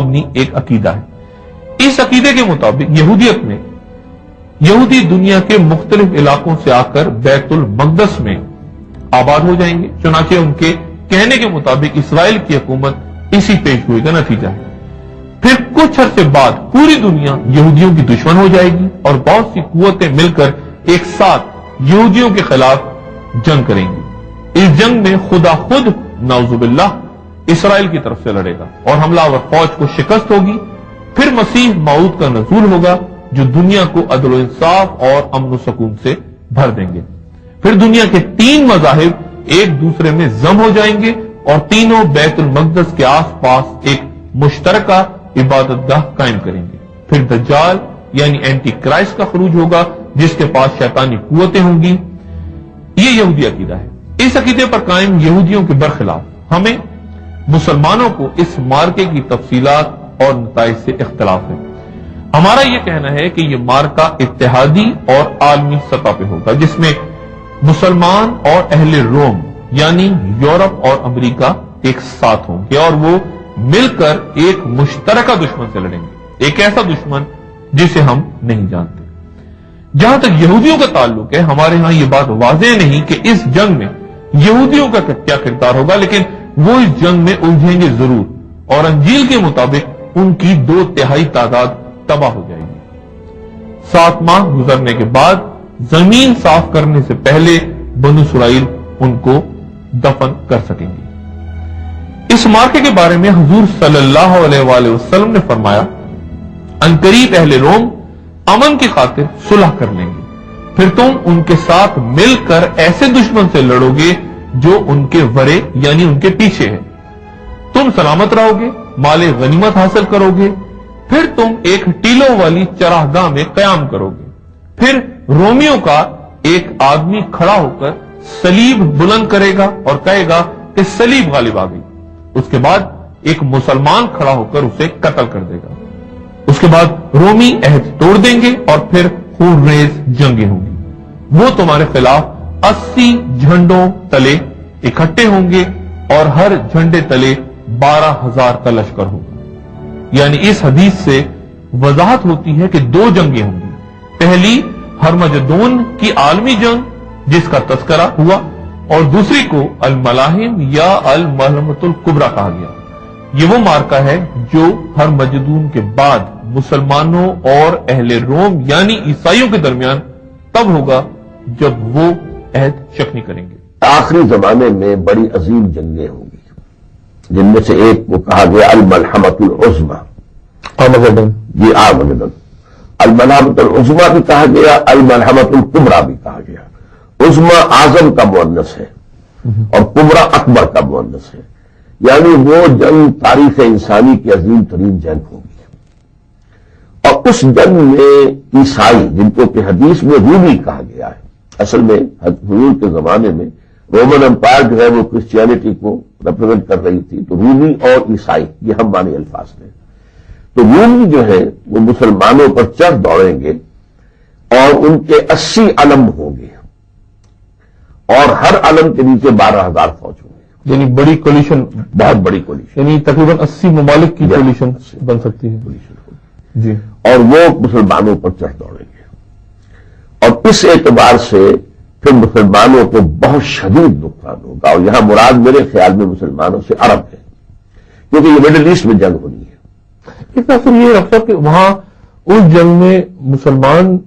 مبنی ایک عقیدہ ہے۔ اس عقیدے کے مطابق یہودیت میں یہودی دنیا کے مختلف علاقوں سے آ کر بیت المقدس میں آباد ہو جائیں گے، چنانچہ ان کے کہنے کے مطابق اسرائیل کی حکومت اسی پیش گوئی کا نتیجہ ہے۔ پھر کچھ عرصے بعد پوری دنیا یہودیوں کی دشمن ہو جائے گی اور بہت سی قوتیں مل کر ایک ساتھ یہودیوں کے خلاف جنگ کریں گی۔ اس جنگ میں خدا خود نعوذ باللہ اسرائیل کی طرف سے لڑے گا اور حملہ آور فوج کو شکست ہوگی۔ پھر مسیح موعود کا نزول ہوگا جو دنیا کو عدل و انصاف اور امن و سکون سے بھر دیں گے۔ پھر دنیا کے 3 مذاہب ایک دوسرے میں ضم ہو جائیں گے اور تینوں بیت المقدس کے آس پاس ایک مشترکہ عبادت گاہ قائم کریں گے۔ پھر دجال یعنی اینٹی کرائسٹ کا خروج ہوگا جس کے پاس شیطانی قوتیں ہوں گی۔ یہ یہودی عقیدہ ہے۔ اس عقیدے پر قائم یہودیوں کے برخلاف ہمیں مسلمانوں کو اس مارکے کی تفصیلات اور نتائج سے اختلاف ہے۔ ہمارا یہ کہنا ہے کہ یہ مارکہ اتحادی اور عالمی سطح پہ ہوگا جس میں مسلمان اور اہل روم یعنی یورپ اور امریکہ ایک ساتھ ہوں گے اور وہ مل کر ایک مشترکہ دشمن سے لڑیں گے، ایک ایسا دشمن جسے ہم نہیں جانتے۔ جہاں تک یہودیوں کا تعلق ہے، ہمارے ہاں یہ بات واضح نہیں کہ اس جنگ میں یہودیوں کا کیا کردار ہوگا، لیکن وہ اس جنگ میں الجھیں گے ضرور اور انجیل کے مطابق ان کی 2/3 تعداد تباہ ہو جائے گی۔ 7 ماہ گزرنے کے بعد زمین صاف کرنے سے پہلے بنو اسرائیل ان کو دفن کر سکیں گے۔ اس مارکے کے بارے میں حضور صلی اللہ علیہ وآلہ وسلم نے فرمایا، عنقریب اہل روم امن کی خاطر صلح کر لیں گے، پھر تم ان کے ساتھ مل کر ایسے دشمن سے لڑو گے جو ان کے ورے یعنی ان کے پیچھے ہے، تم سلامت رہو گے، مال غنیمت حاصل کرو گے، پھر تم ایک ٹیلوں والی چراگاہ میں قیام کرو گے، پھر رومیوں کا ایک آدمی کھڑا ہو کر صلیب بلند کرے گا اور کہے گا کہ صلیب غالب آ گئی، اس کے بعد ایک مسلمان کھڑا ہو کر اسے قتل کر دے گا، اس کے بعد رومی عہد توڑ دیں گے اور پھر خون ریز جنگیں ہوں گی، وہ تمہارے خلاف 80 جھنڈوں تلے اکٹھے ہوں گے اور ہر جھنڈے تلے 12,000 کا لشکر ہوگا۔ یعنی اس حدیث سے وضاحت ہوتی ہے کہ 2 جنگیں ہوں گی، پہلی ہرمجدون کی عالمی جنگ جس کا تذکرہ ہوا اور دوسری کو الملاحم یا الملحمۃ الکبریٰ کہا گیا۔ یہ وہ مارکہ ہے جو ہرمجدون کے بعد مسلمانوں اور اہل روم یعنی عیسائیوں کے درمیان تب ہوگا جب وہ عہد شکنی کریں گے۔ آخری زمانے میں بڑی عظیم جنگیں ہوں گی جن میں سے ایک کو کہا گیا الملحمۃ العظمیٰ، جی آرمگدن۔ الملحمۃ العظمیٰ بھی کہا گیا، الملحمۃ الکبریٰ بھی کہا گیا۔ عظمیٰ اعظم کا مؤنث ہے اور کبریٰ اکبر کا مؤنث ہے، یعنی وہ جنگ تاریخ انسانی کی عظیم ترین جنگ ہوگی۔ اور اس جنگ میں عیسائی جن کو کہ حدیث میں رومی کہا گیا ہے، اصل میں حضور کے زمانے میں رومن امپائر جو ہے وہ کرسچینٹی کو ریپرزینٹ کر رہی تھی، تو رومی اور عیسائی یہ ہم معنی الفاظ ہیں۔ تو رومی جو ہے وہ مسلمانوں پر چڑھ دوڑیں گے اور ان کے 80 علم ہوں گے اور ہر علم کے نیچے 12,000 فوج ہوں گے، یعنی بڑی کولیشن، بہت بڑی کولیشن، یعنی تقریباً 80 ممالک کی کولیشن بن سکتی ہے جی، اور وہ مسلمانوں پر چڑھ دوڑیں گے۔ اور اس اعتبار سے پھر مسلمانوں کو بہت شدید نقصان ہوگا، اور یہاں مراد میرے خیال میں مسلمانوں سے عرب ہے، کیونکہ یہ مڈل ایسٹ میں جنگ ہونی ہے۔ اتنا پھر یہ رکھتا کہ وہاں اس جنگ میں مسلمان